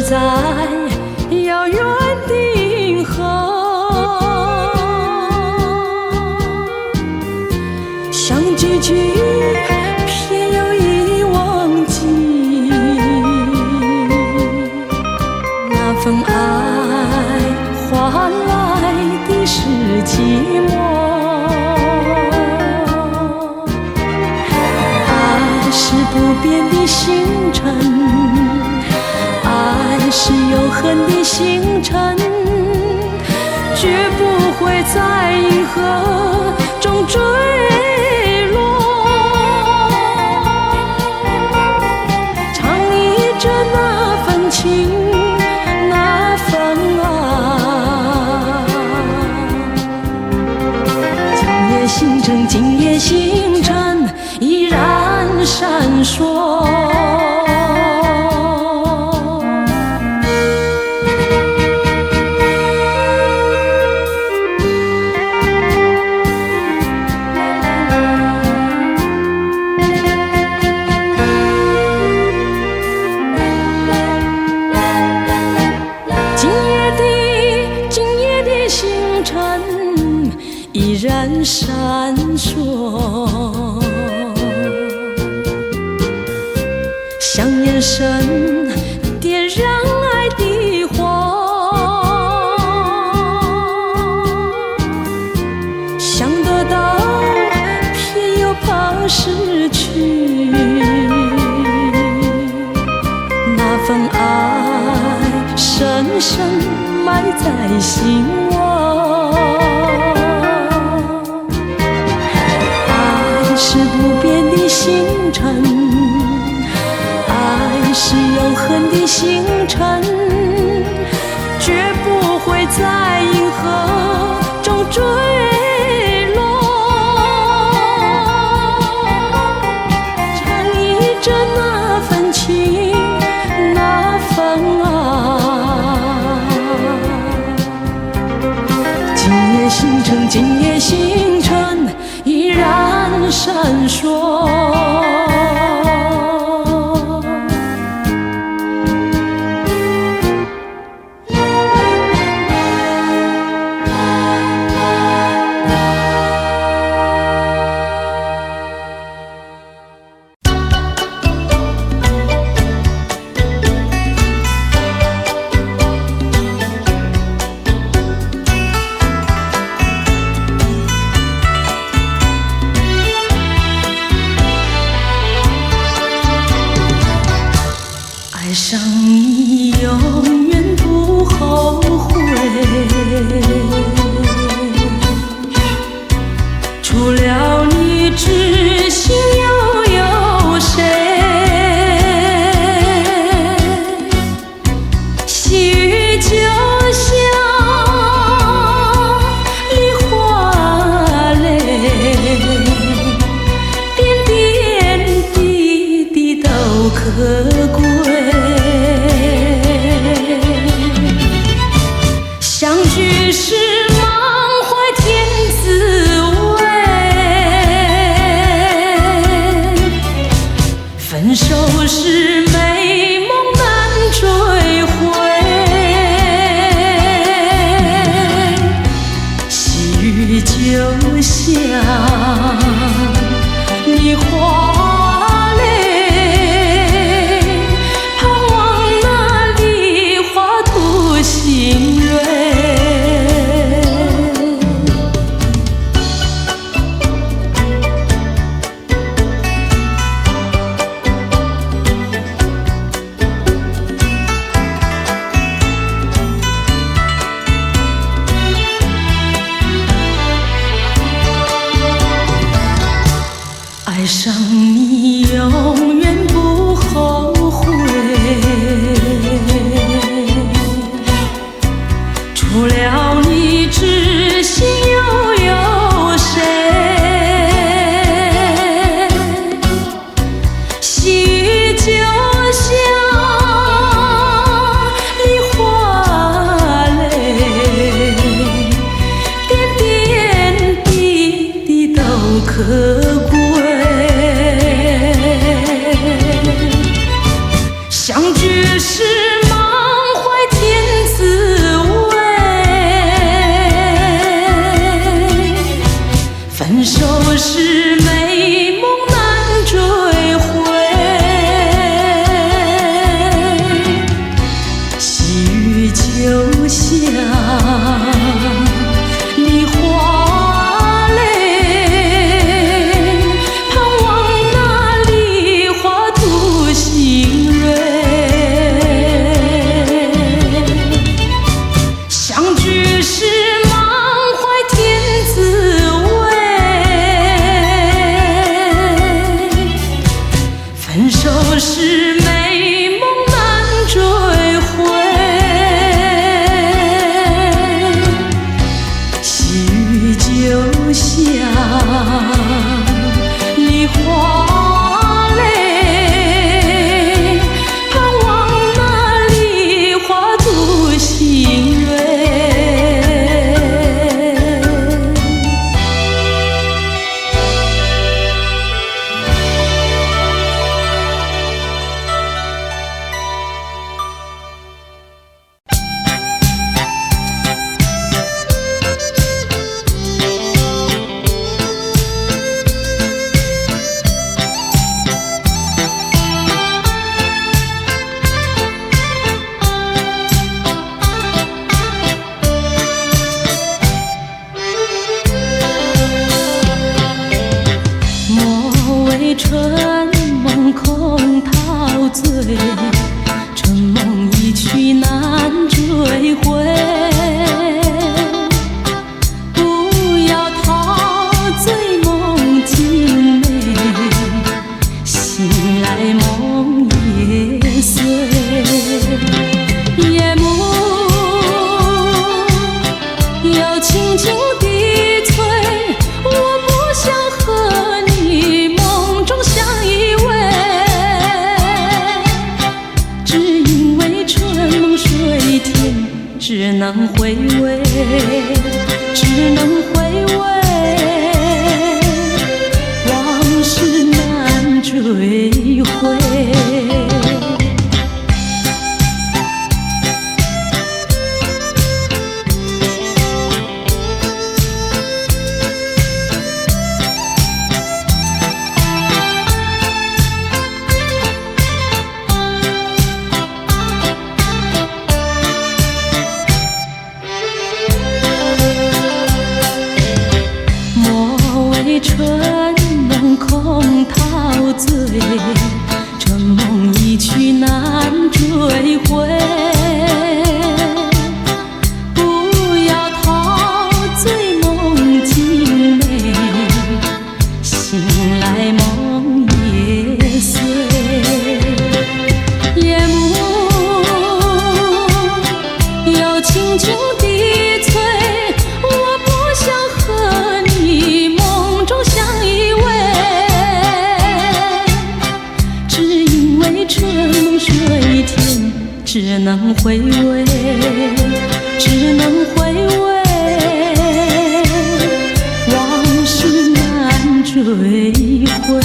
在遥远的银河，相聚聚偏又已忘记那份爱换来的是寂寞。爱是不变的星辰，爱是永恒的星辰，绝不会在银河中坠落。唱忆着那份情，那份爱。今夜星辰，今夜星辰依然闪烁。依然闪烁，像眼神点燃爱的火，想得到偏又怕失去，那份爱深深埋在心窝。是不变的星辰，爱是永恒的星辰，绝不会在银河中坠落。唱忆着那份情，那份爱。今夜星辰，今夜星辰依然闪烁。爱上你永远不后悔，除了你知心又有谁？细雨就像梨花泪，点点滴滴都可贵。相聚时满怀甜滋味，分手时美梦难追回。细雨就像梨花泪，盼望那梨花吐新蕊。爱上你永远不后悔，除了你知心又有谁？细雨就像梨花泪，点点滴滴都可贵。相聚时满分手是美梦难追回，细雨就像梨花泪，盼望那梨花吐新蕊。相聚时满怀甜滋味，分手时美梦难追回。细雨就像梨花泪，盼望那梨花吐新蕊。春梦空陶醉，春梦一去难追回。不要陶醉梦境美，醒来梦也碎。夜幕又轻轻低垂，我不想和你梦中相依偎，只因为春梦水天，只能回味，只能回味，往事难追回。春梦空陶醉，春梦一去难追回。不要陶醉梦境美，醒来梦也碎。夜幕又轻轻低垂，我不想和你梦中相依偎，只因为春梦水天，只能回味，只能回味，往事难追回。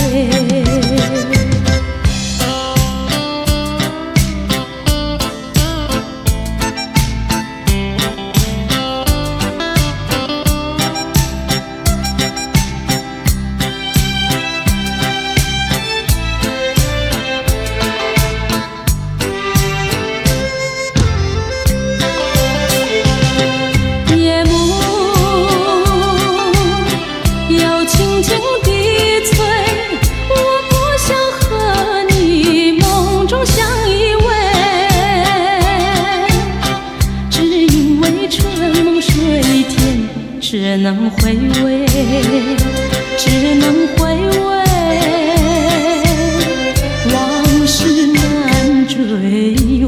只能回味，只能回味，往事难追回。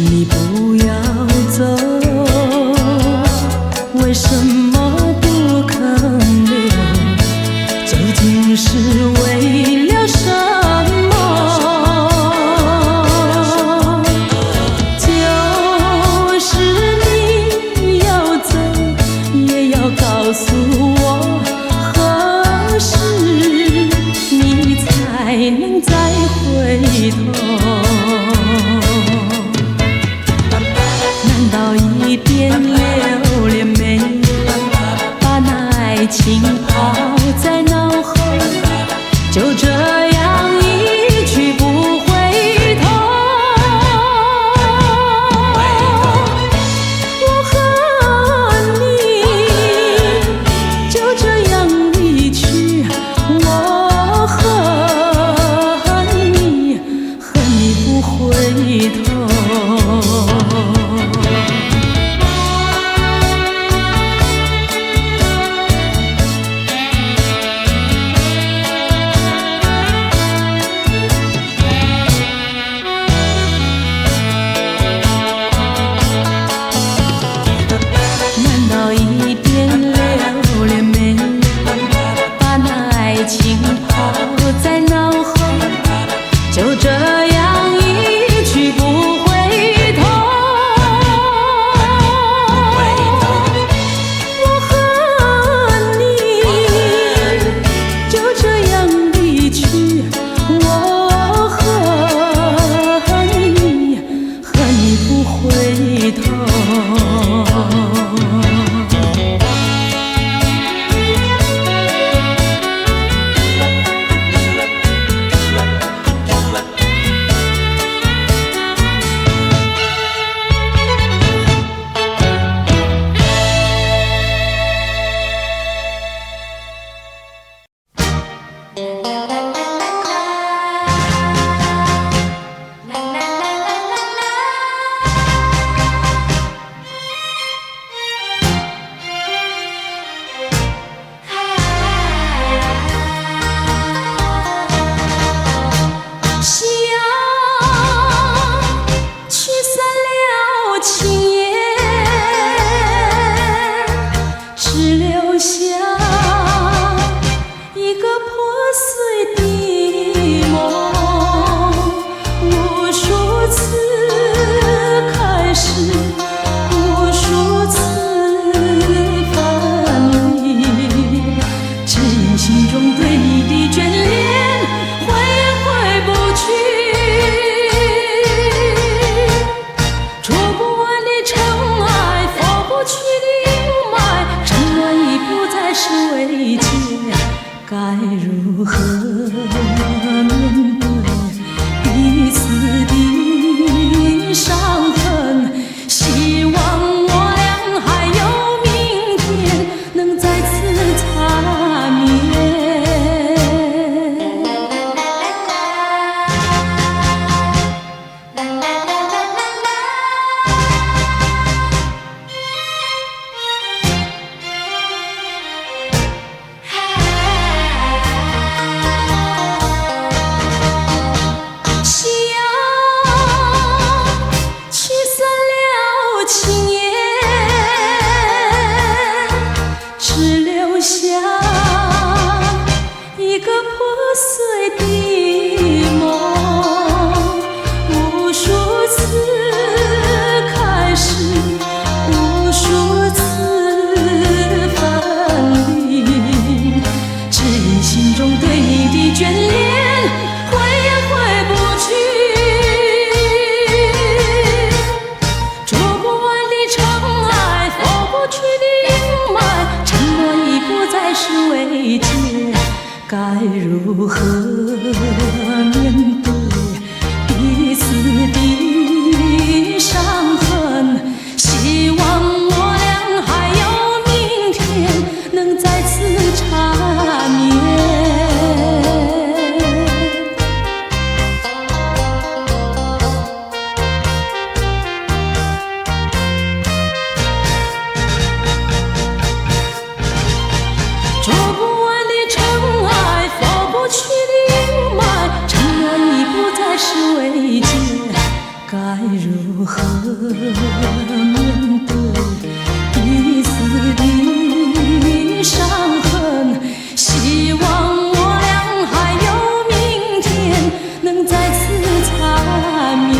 你不要走，为什么不肯留？究竟是为了什么？就是你要走，也要告诉我，何时你才能再回头？难道一点留恋没有，把那爱情抛在脑后，就这样一去不回头？我和你就这样离去，我和你不回头。难道一点留恋没有，把那爱情抛在脑后，就这样一去不回头？我和你就这样离去，我和你不回头。如何面对彼此的伤痕？希望我俩还有明天，能再次缠绵。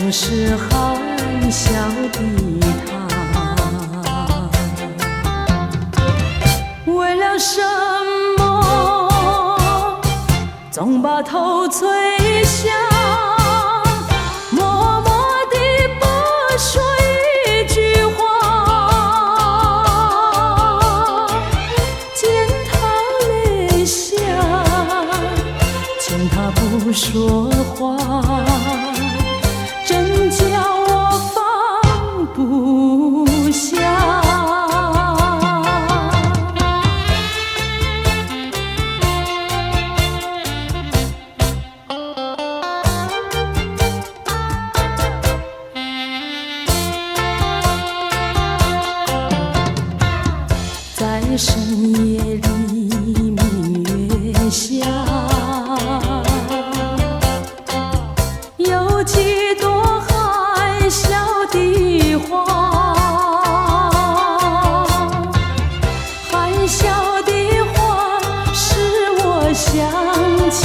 是含笑的他，为了什么总把头垂下，默默地不说一句话，见他泪下，见他不说话，真叫我放不下。在深夜里，明月下，有几朵含笑的花，含笑的花使我想起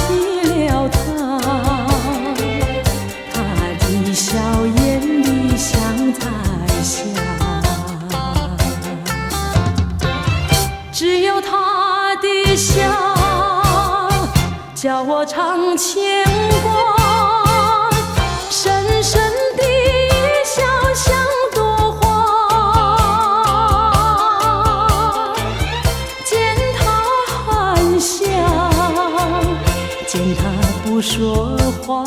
了他，他的笑眼里像彩霞，只有他的笑叫我常牵挂，深深的笑像朵花，见他含笑，见他不说话，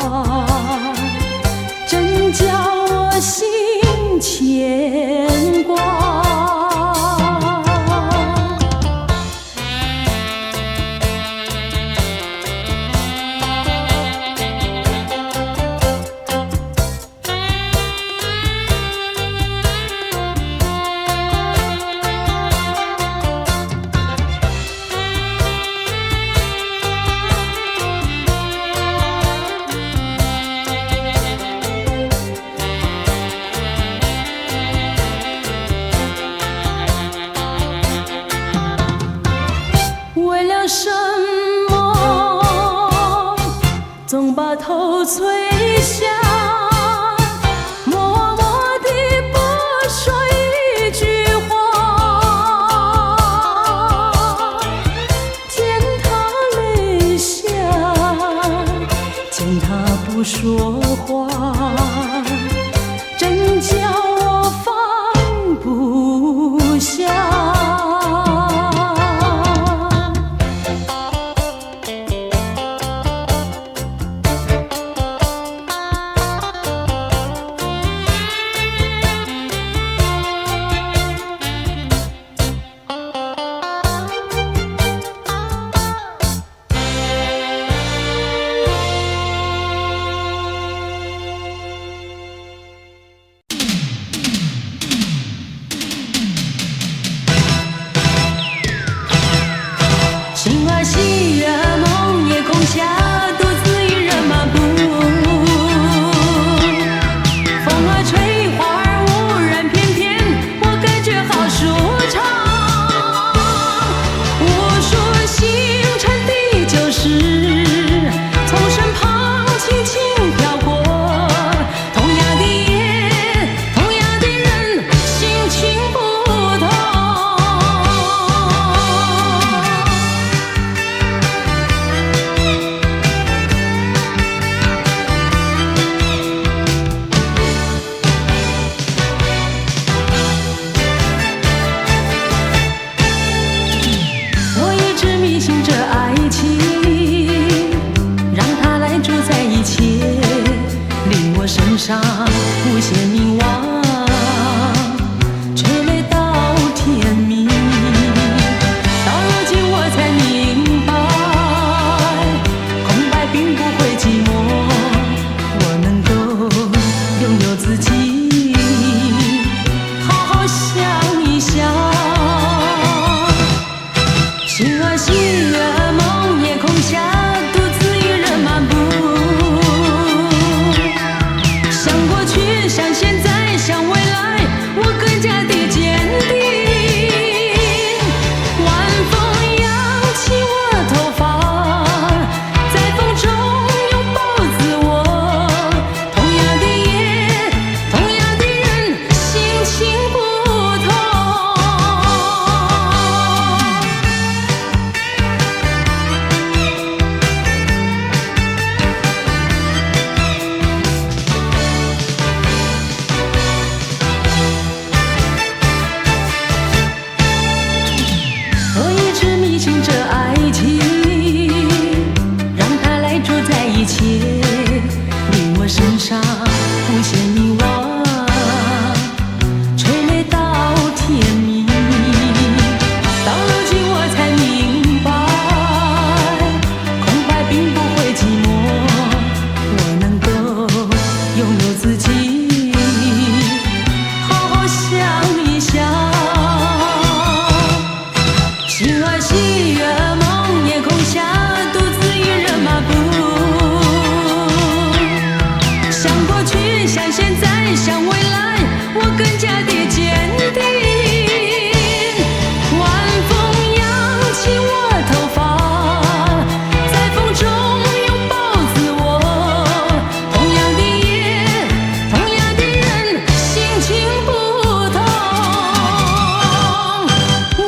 真叫我心牵挂。的坚定。晚风扬起我头发，在风中拥抱自我。同样的夜，同样的人，心情不同。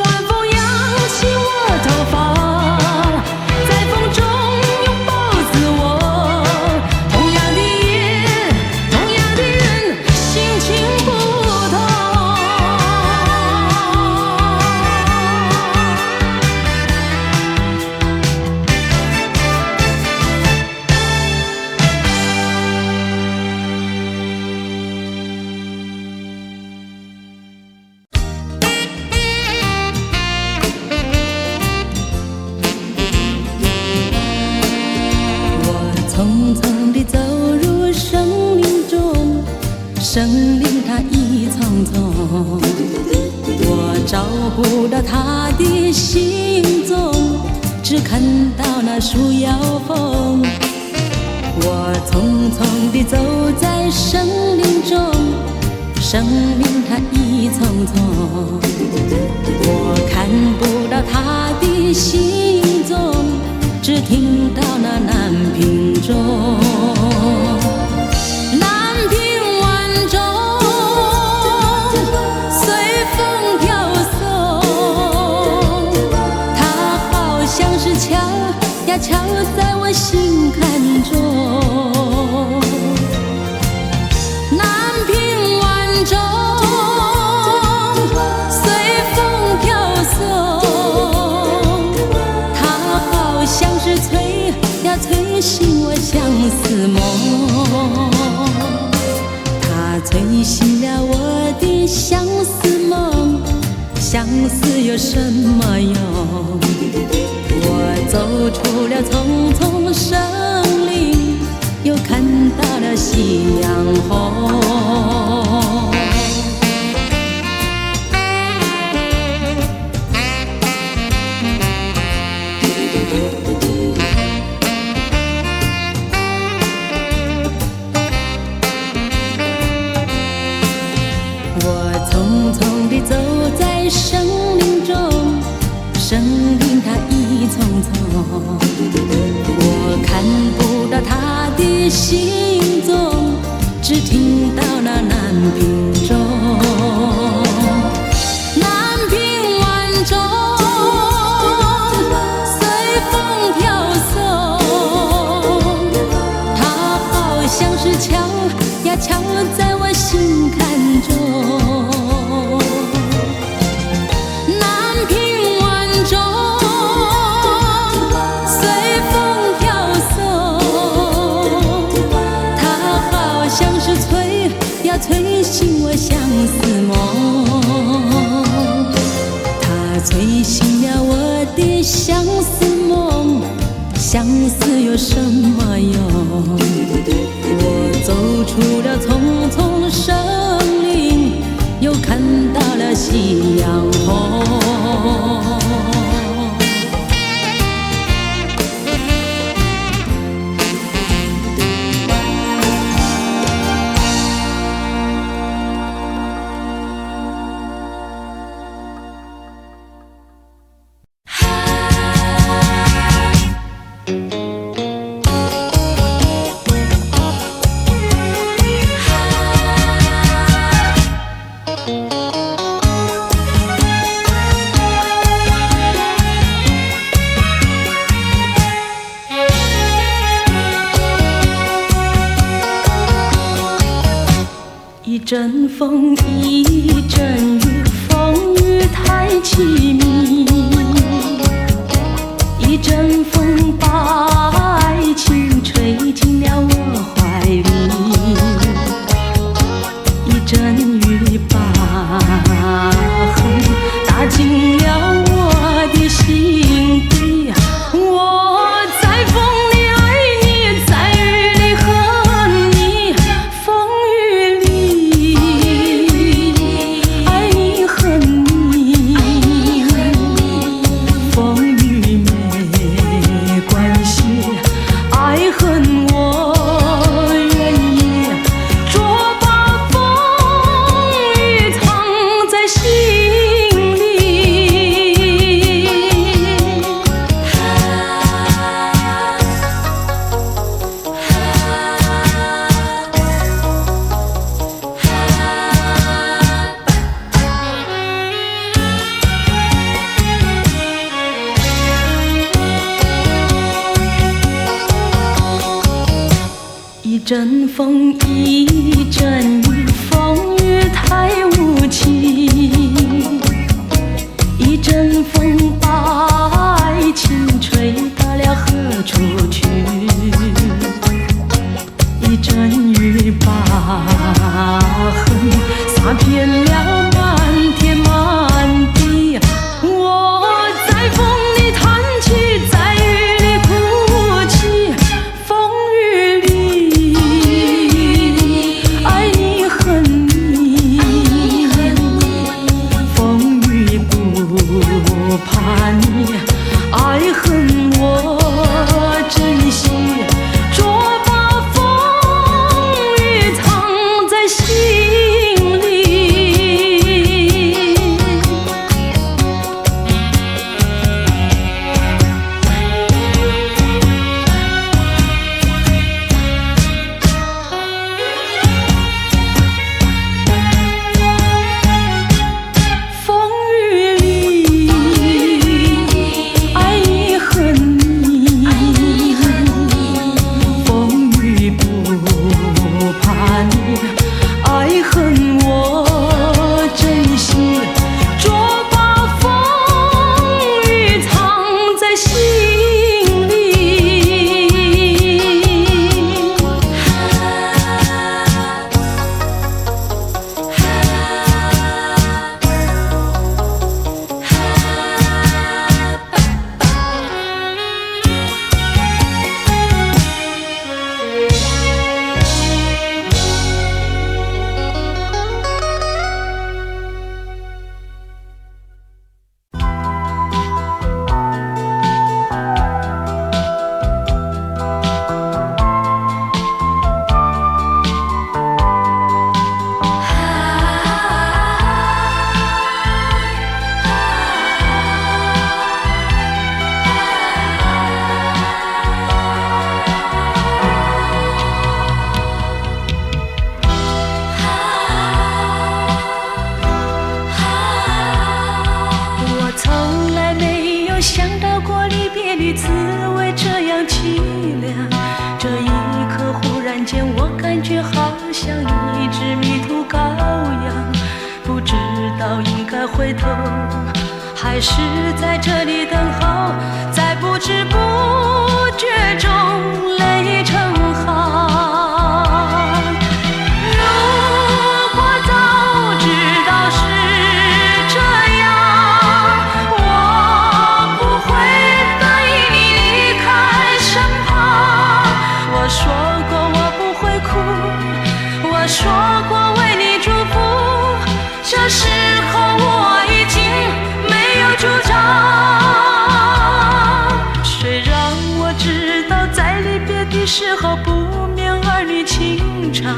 晚风扬起我头发，在风中拥抱自我。同样的夜，同样的人，心情不同。我匆匆地走入生命中，生命它一丛丛，我找不到它的行踪，只看到那树摇风。我匆匆地走在生命中，生命它一丛丛，我看不到它的行踪，只听到那南屏钟。南屏晚钟随风飘送，它好像是敲呀敲在我心坎中。南屏晚钟随风飘送，它好像是催呀催醒我相思梦。它催醒了我的相思梦，相思有什么用？我走出了丛丛生林，又看到了夕阳红。我匆匆地走在生命中，生命它一丛丛，我看不到它的行踪，只听到那南屏钟。南屏晚钟随风飘送，它好像是敲呀敲在我心坎中。南屏晚钟随风飘送，它好像是催呀催醒我相思梦。它催醒了我的相思梦，相思有什么用？我走出了丛丛生林，又看到了夕阳红。一阵风，一阵雨，风雨太凄迷。一阵风把爱情吹进了我怀里，一阵雨把恨打进了我的心底。我在风里爱你，在雨里恨你，风雨里阵风，一阵雨，风雨太无情。一阵风把爱情吹到了何处去？一阵雨把恨洒遍了满天满地。我在风里叹气，在雨里哭泣，风雨里爱你恨你，风雨不怕你，爱恨我珍惜，捉把风雨藏在心里。风雨里爱你恨你，风雨不怕你，爱恨我珍惜，捉把风雨藏在心里。我从来没有想到过离别的滋味这样凄凉，这一刻忽然间我感觉好像一只迷途羔羊，不知道应该回头还是在这里等候，在不知不觉中泪成行。如果早知道是这样，我不会答应你离开身旁。我说过我不会哭，我说过为你祝福，这时候我已经没有主张。虽然我知道在离别的时候不免儿女情长，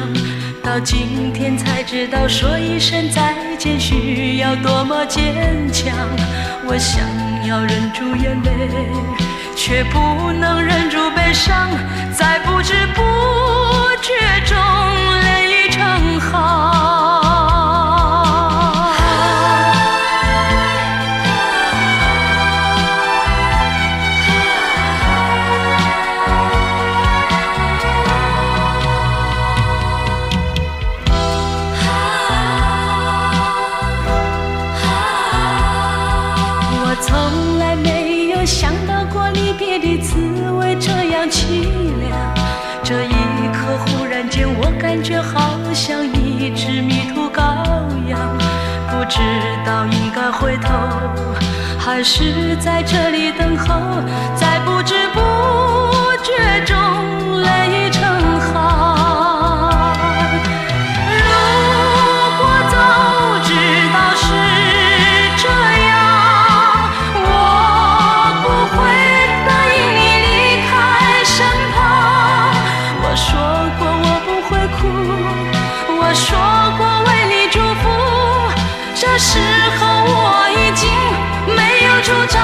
到今天才知道说一声再见需要多么坚强。我想要忍住眼泪，却不能忍住悲伤，在不知不觉中泪成行。我从来没有想到过离别的滋味这样凄凉，这一刻忽然间我感觉好像一只迷途羔羊，不知道应该回头还是在这里等候，在不知不觉中泪成行。如果早知道是这样，我不会答应你离开身旁。我说过我不会哭，我说过为你祝福，这时候我已经没有主张。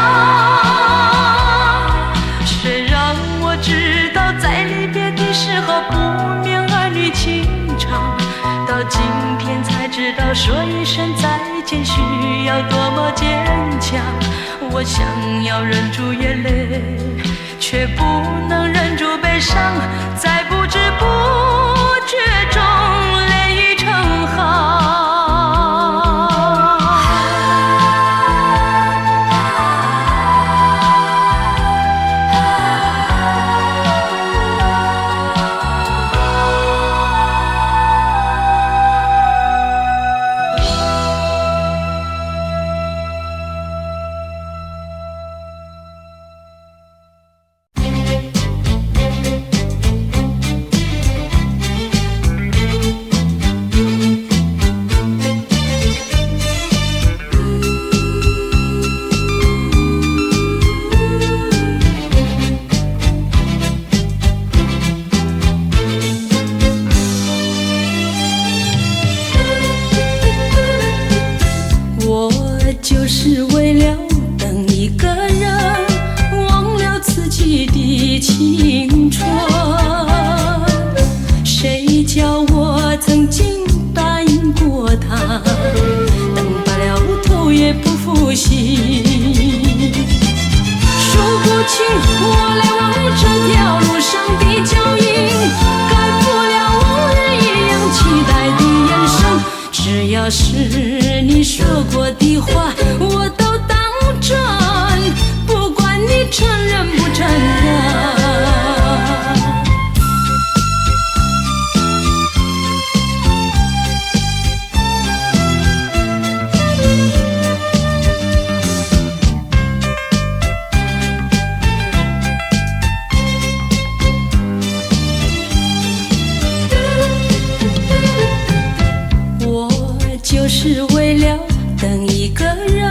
虽然我知道在离别的时候不免儿女情长，到今天才知道说一声再见需要多么坚强。我想要忍住眼泪，却不能忍住悲伤，在不知不复习。数不清我来往这条路上的脚印，改不了往日一样期待的眼神。只要是你说过的话，我都当真，不管你承认不承认。就是为了等一个人，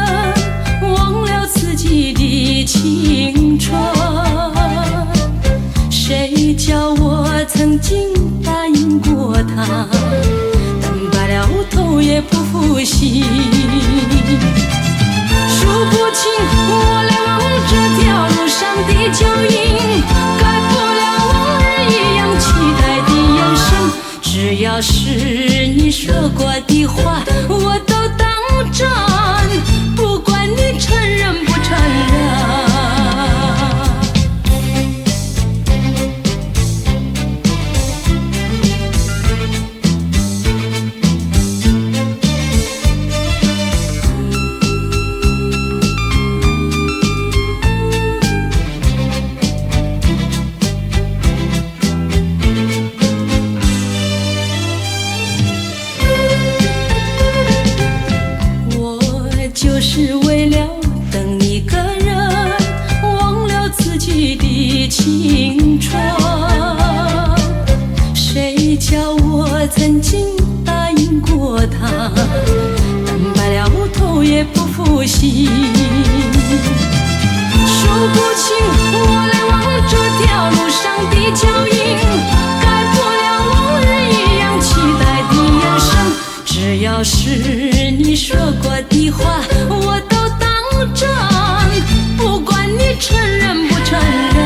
忘了自己的青春。谁叫我曾经答应过他，等白了头也不复习。数不清我来往这条路上的脚印，改不了往日一样期待的眼神。只要是你说过的话，我都当真，不管你承认不承认。就是为了等一个人，忘了自己的青春。谁叫我曾经答应过他，等白了头也不复习。数不清我来往这条路上的脚印，改不了往日一样期待的眼神。只要是你说过的话，我都当真，不管你承认不承认。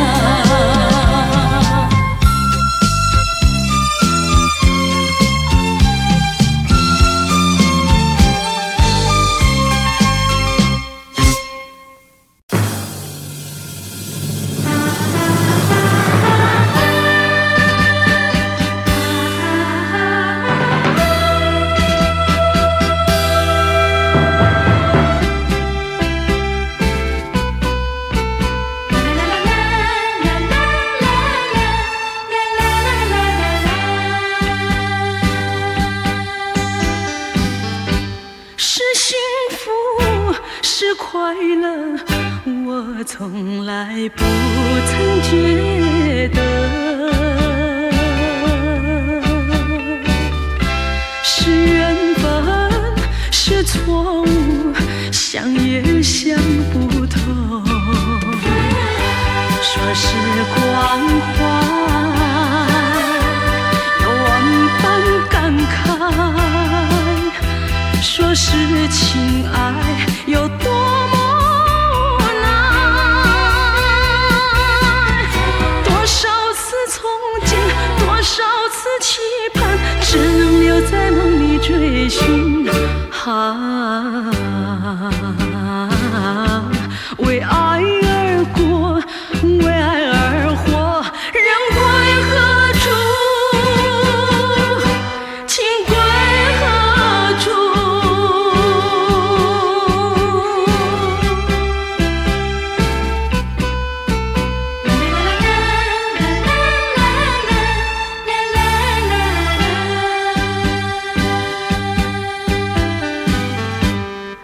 快乐，我从来不曾觉得，是缘分，是错误，想也想不透。说时光坏，有万般感慨，说是情爱有多么无奈，多少次憧憬，多少次期盼，只能留在梦里追寻。为爱而过，为爱而活，人归何处？情归何处？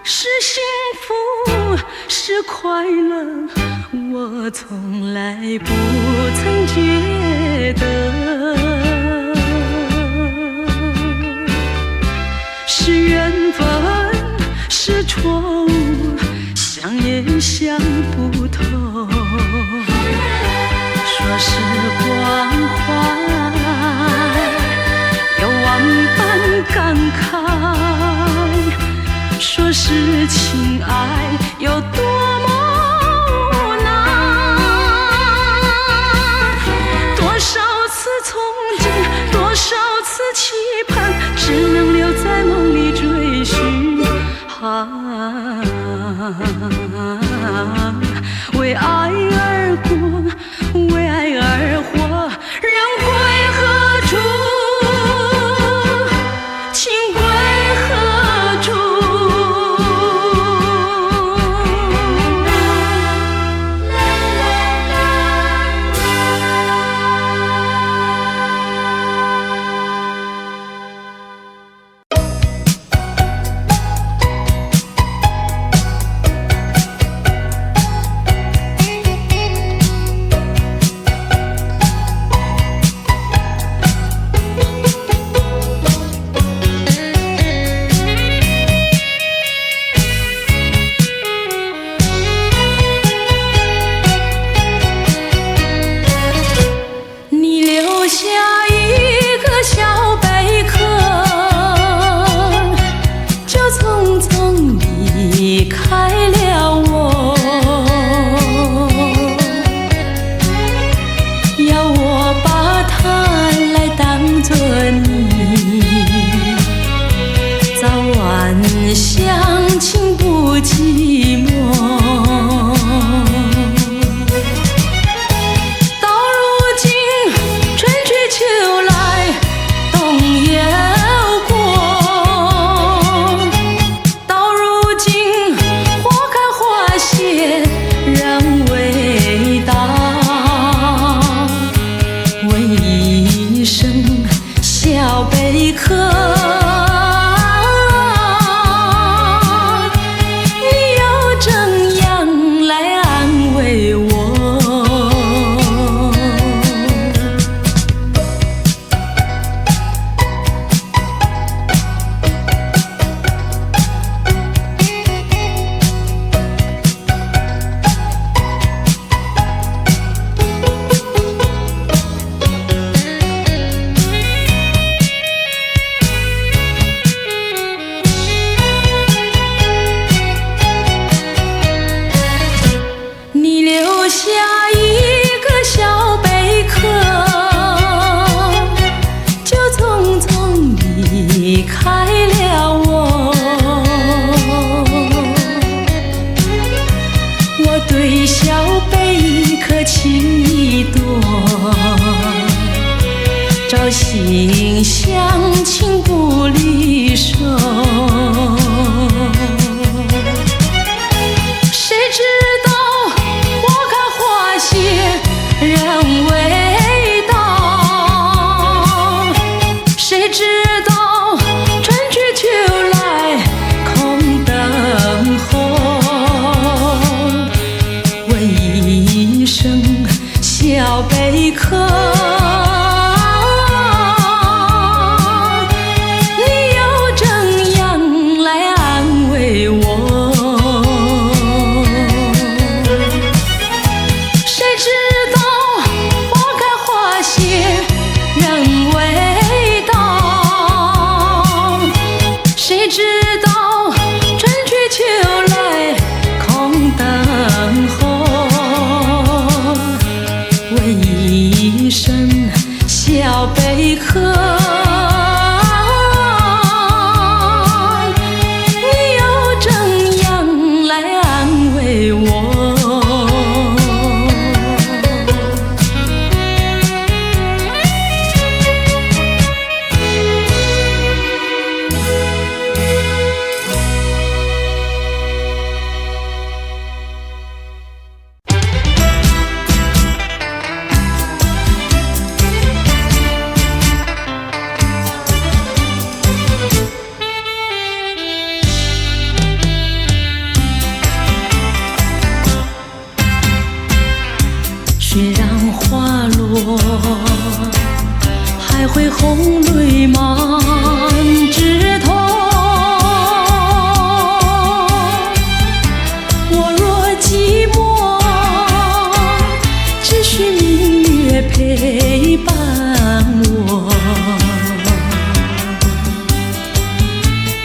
是幸福，是快乐，我从来不曾觉得，是缘分，是错误，想也想不透。说时光坏，有万般感慨，说是情爱有多么无奈，多少次憧憬，多少次期盼，只能留在梦里追寻。为爱而过，为爱而活，人归何处？情归何处？心相亲不离手，谁知道花开花谢人未到，谁知道春去秋来空等候，问一声小贝壳，小贝壳，你又怎样来安慰我？虽然花落，还会红泪满枝头。我若寂寞，只需明月陪伴我。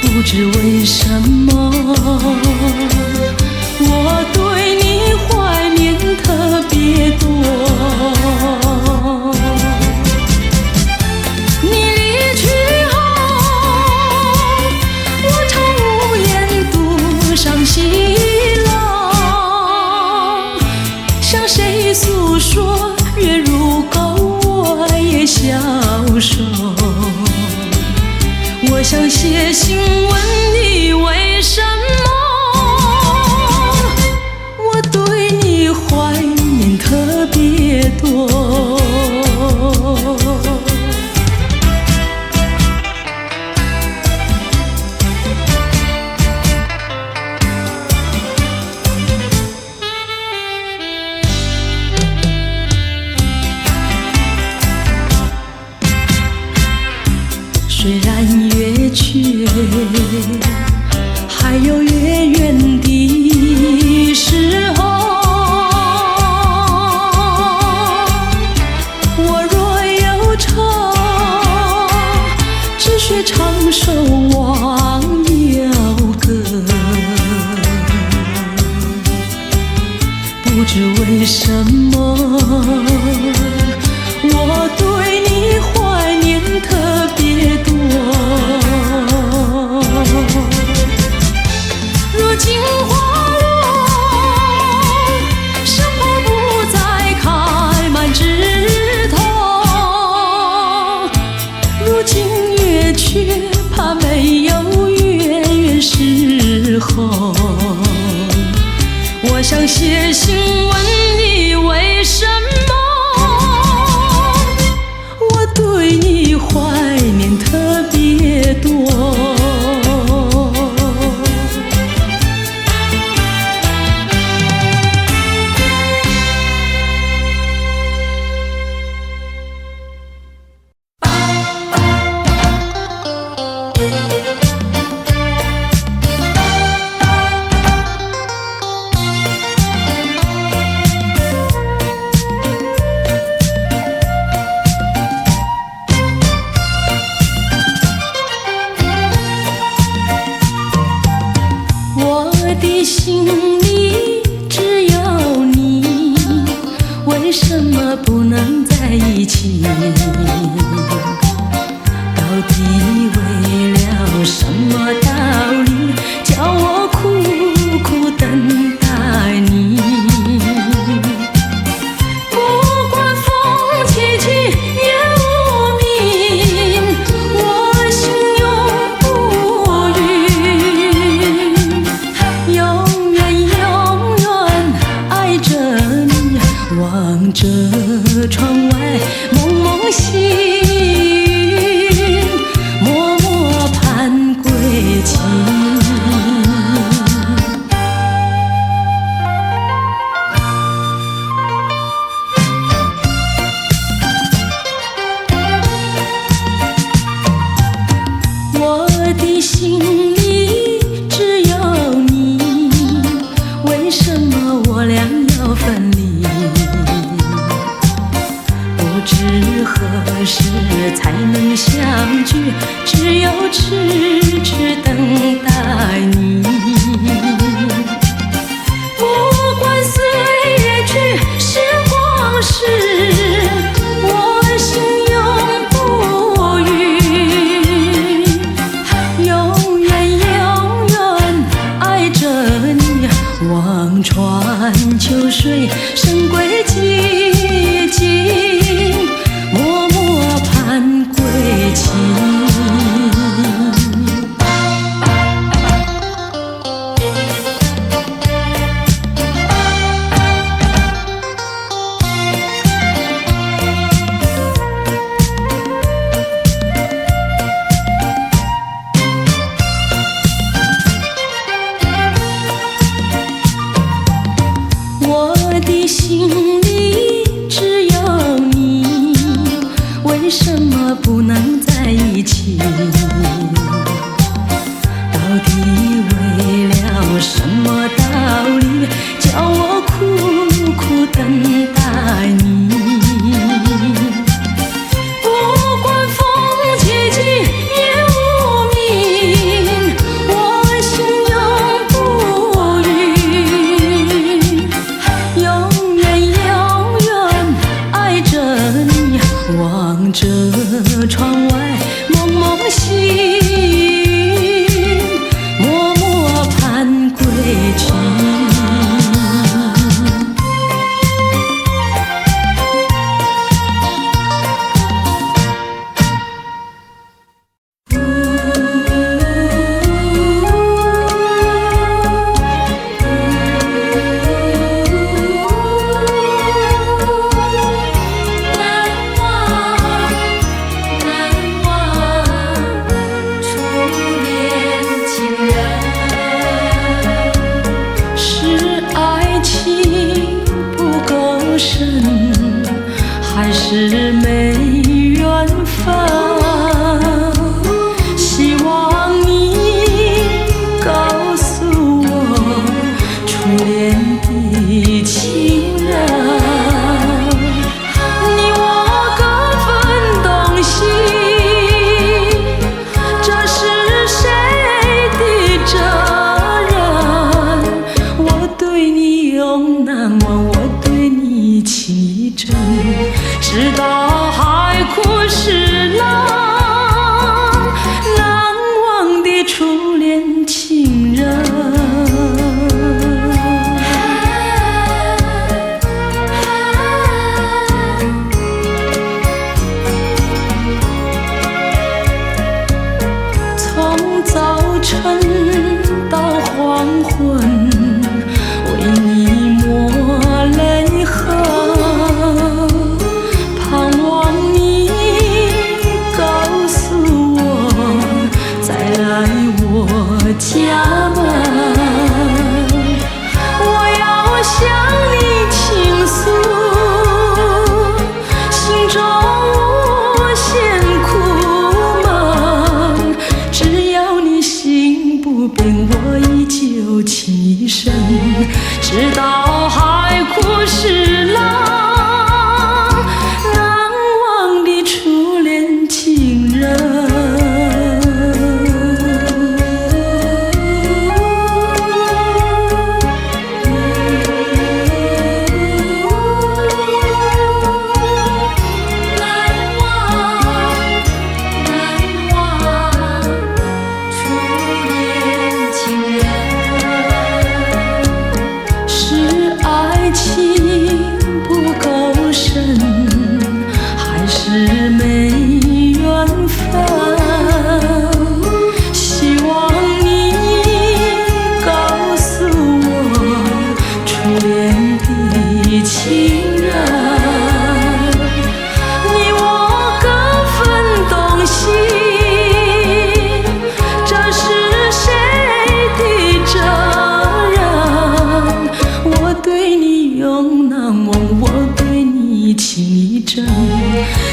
不知为什么，我对你怀念特别多。你手。我想写信问你为什么我对你怀念特别多。虽然月缺，还有月圆的时候，我若有愁，只需唱首忘忧歌。不知为什么，我对你怀念特别多。如今花落，生活不再开满枝头。如今月缺，怕没有月圆时候。我想写信问你为什么我对你怀念特别多。我的心里只有你，为什么不能在一起？到底为了什么道理，叫我苦苦等待你？不管风起起夜无明，我心永不渝。永远永远爱着你，望着窗外蒙蒙细雨，默默盼归期。我的心里只有你，为什么我俩要分离？不知何时才能相聚，只有痴痴等待你。不管岁月去，时光逝，我心永不渝。永远永远爱着你，望穿秋水，神归寂静，默默盼归期。我的心里只有你，为什么不能在一起？到底为了什么道理，叫我苦苦等待你？不管风起起夜无明，我心永不渝。永远永远爱着你，望着窗外蒙蒙细是没缘分。希望你告诉我初恋的情人。直到海枯石烂，难忘的初恋情人。从早晨到黄昏，为你抹泪痕。家门，我要向你倾诉心中无限苦闷。只要你心不变，我依旧情一生，直到海枯石烂，难忘的初恋情人。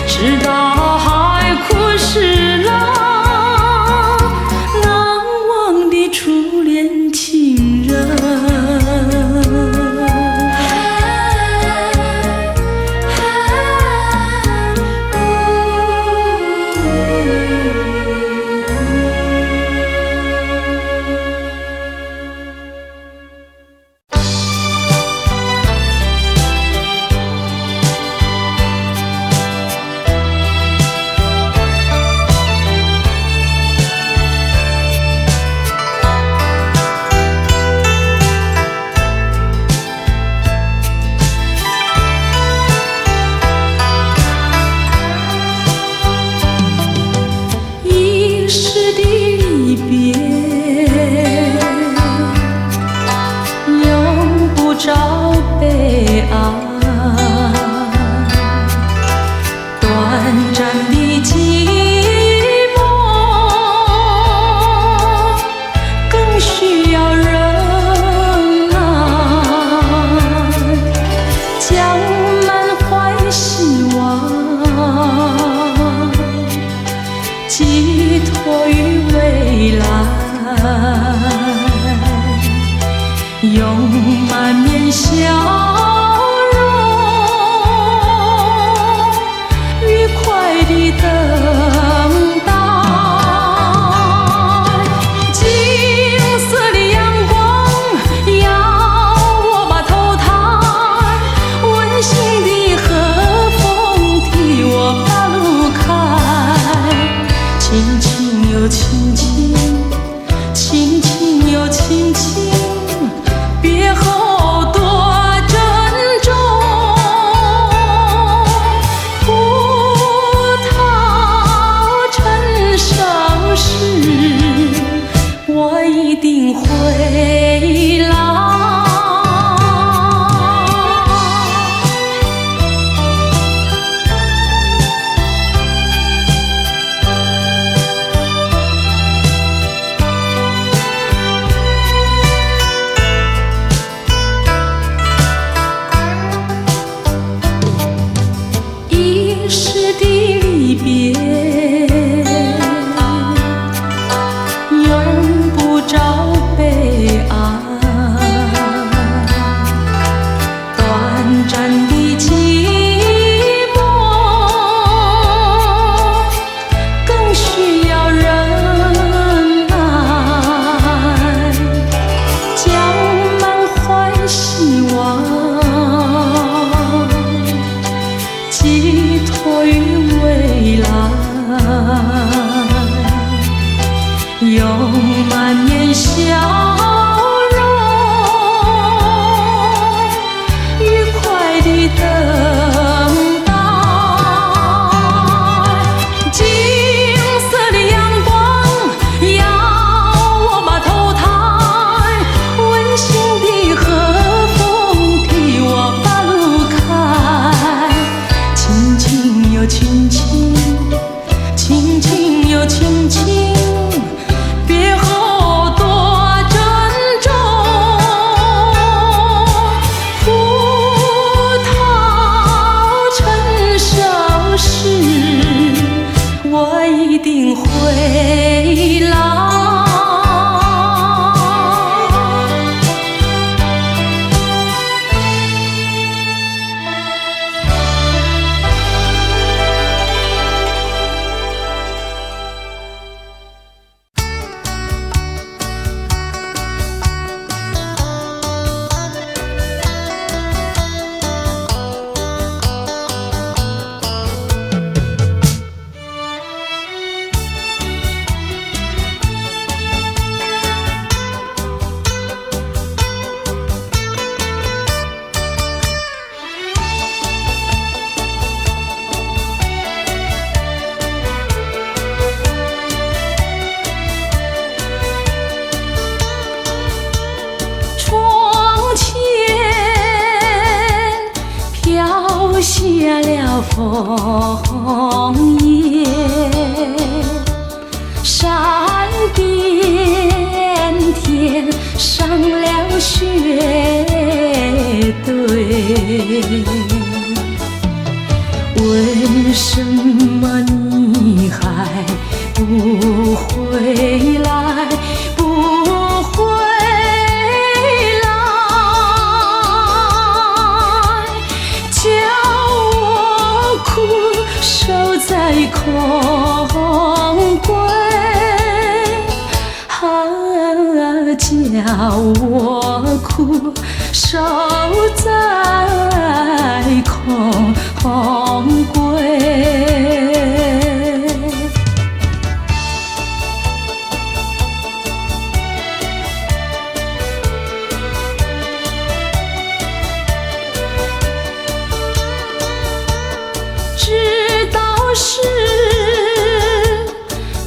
直到海枯石烂，难忘的初恋情人。亲亲又亲亲，别后多珍枫叶，山边天上了雪堆。为什么你还不回来？不回来，叫我苦守在空闺，叫我苦守在空闺。知道是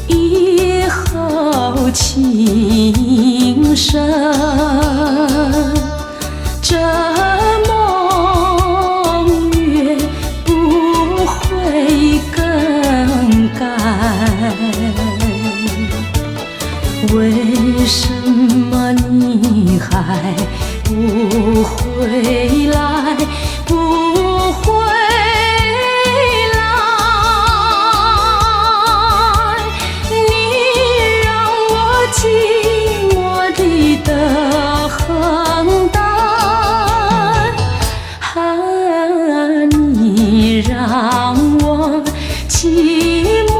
以后情深，这梦月不会更改。为什么你还不回来？不回来，你让我寂寞地等待，你让我寂寞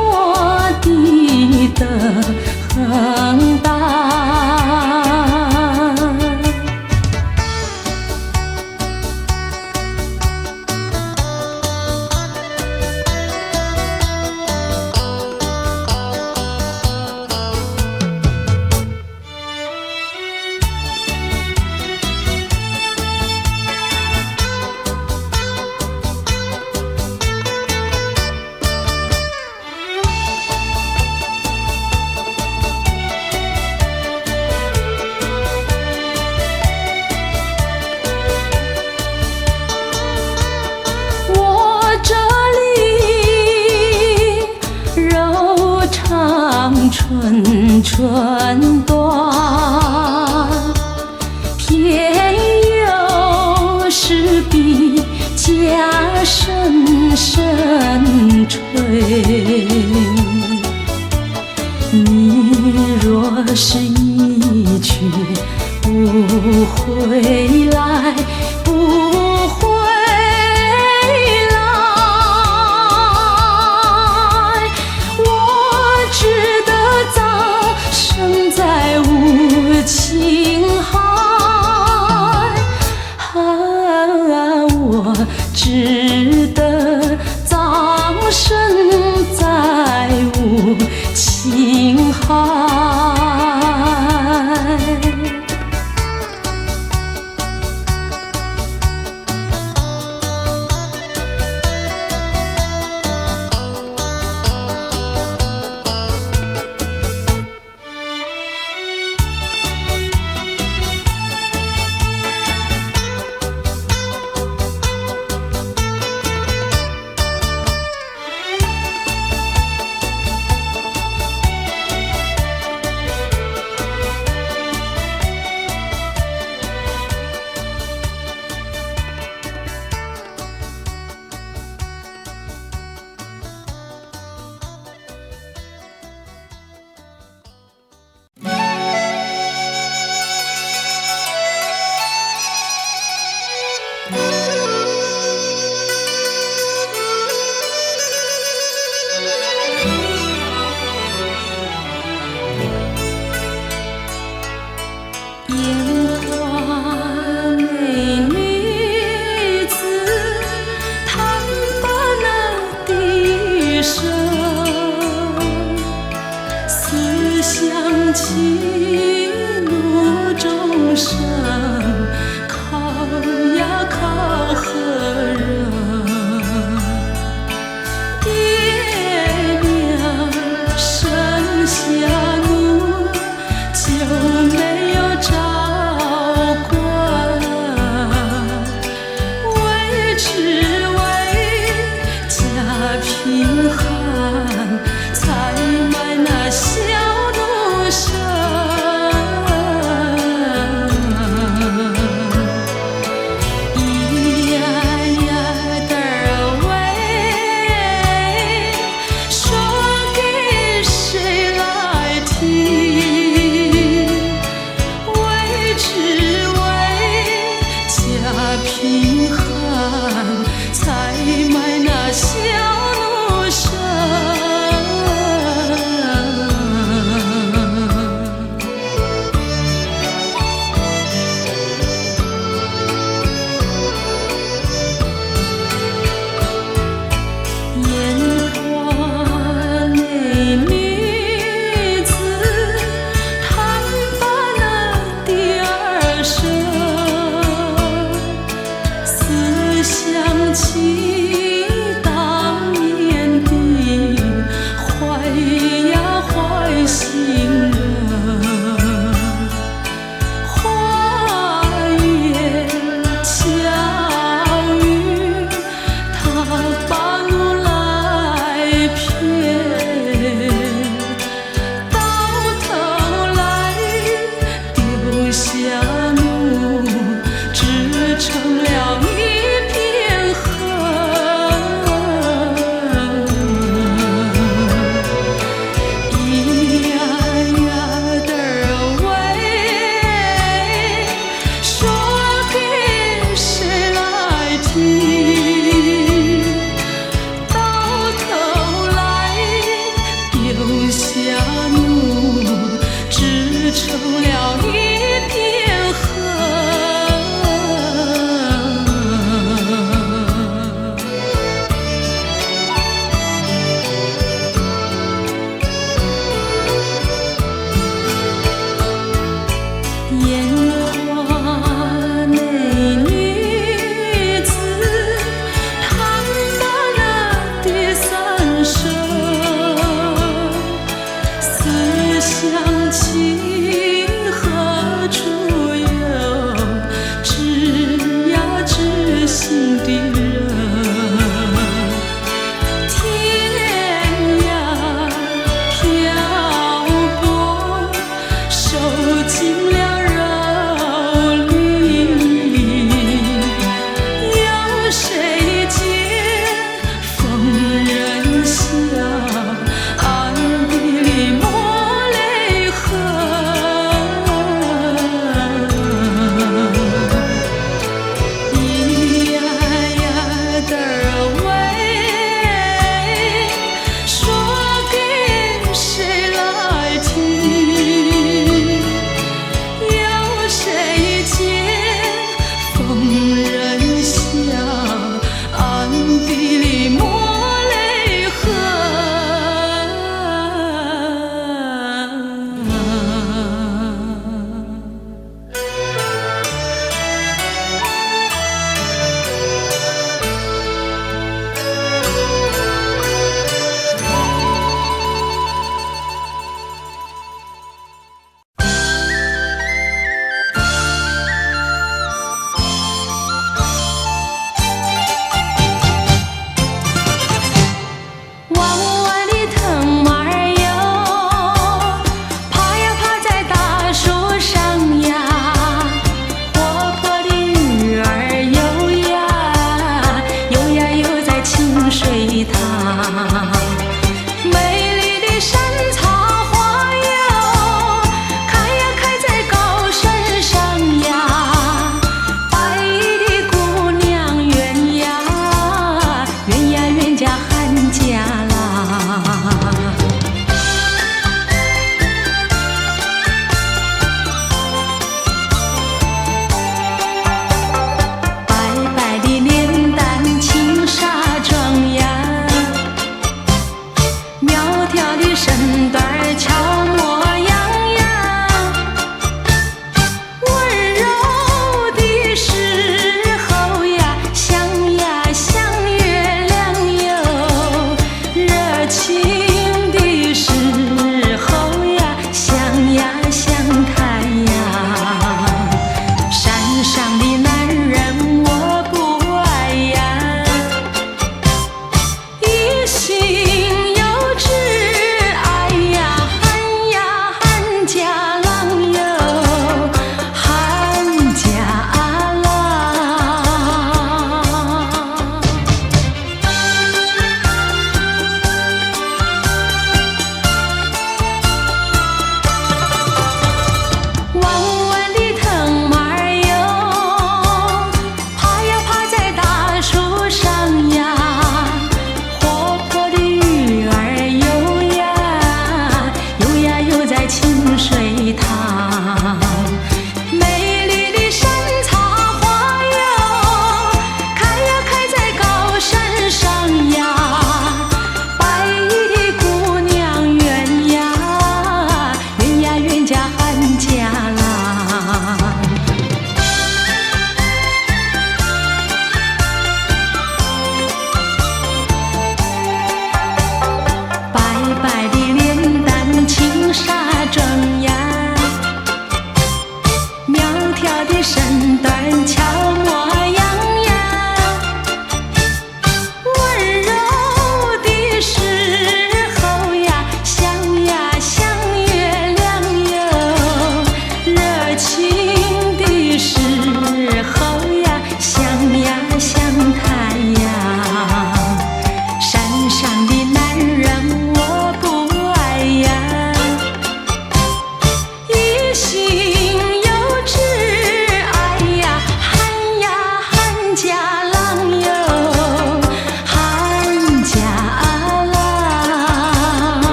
地等待。春春短，偏又是比家声声吹。你若是一去不回来，不